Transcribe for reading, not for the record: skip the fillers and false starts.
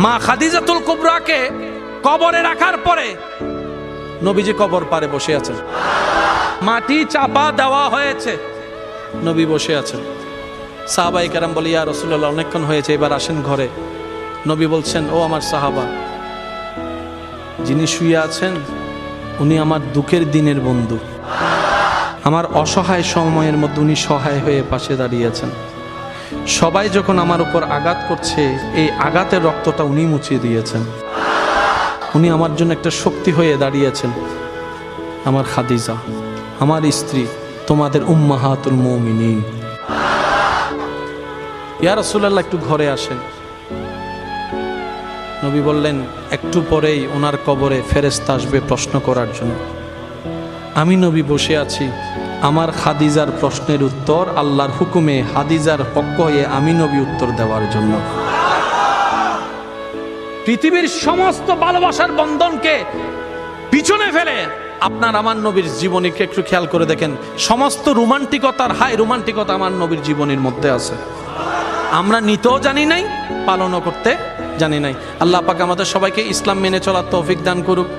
মা খাদিজাতুল কুবরাকে কবরে রাখার পরে নবীজি কবর পারে বসে আছেন, মাটি চাপা দেওয়া হয়েছে, নবী বসে আছেন। সাহাবায়ে কেরাম বলে, ইয়া রাসূলুল্লাহ, অনেকক্ষণ হয়েছে, এবার আসেন ঘরে। নবী বলছেন, ও আমার সাহাবা, যিনি শুয়ে আছেন উনি আমার দুঃখের দিনের বন্ধু, আমার অসহায় সময়ের মধ্যে উনি সহায় হয়ে পাশে দাঁড়িয়েছেন। সবাই যখন আমার উপর আঘাত করছে, এই আঘাতের রক্তটা উনি মুছিয়ে দিয়েছেন, উনি আমার জন্য একটা শক্তি হয়ে দাঁড়িয়েছেন। আমার খাদিজা, আমার স্ত্রী, তোমাদের উম্মাহাতুল মুমিনিন। ইয়া রাসূলুল্লাহ, একটু ঘরে আসেন। নবী বললেন, একটু পরেই ওনার কবরে ফেরেশতা আসবে প্রশ্ন করার জন্য। আমি নবী বসে আছি, আমার খাদিজার প্রশ্নের উত্তর আল্লাহর হুকুমে খাদিজার পক্ষ হয়ে আমি নবী উত্তর দেওয়ার জন্য। পৃথিবীর সমস্ত ভালোবাসার বন্ধনকে পিছনে ফেলে আপনার আমার নবীর জীবনীকে একটু খেয়াল করে দেখেন, সমস্ত রোমান্টিকতার হাই রোমান্টিকতা আমার নবীর জীবনীর মধ্যে আছে। আমরা নিতেও জানি নাই, পালনও করতে জানি নাই। আল্লাহ পাক আমাদের সবাইকে ইসলাম মেনে চলার তৌফিক দান করুক।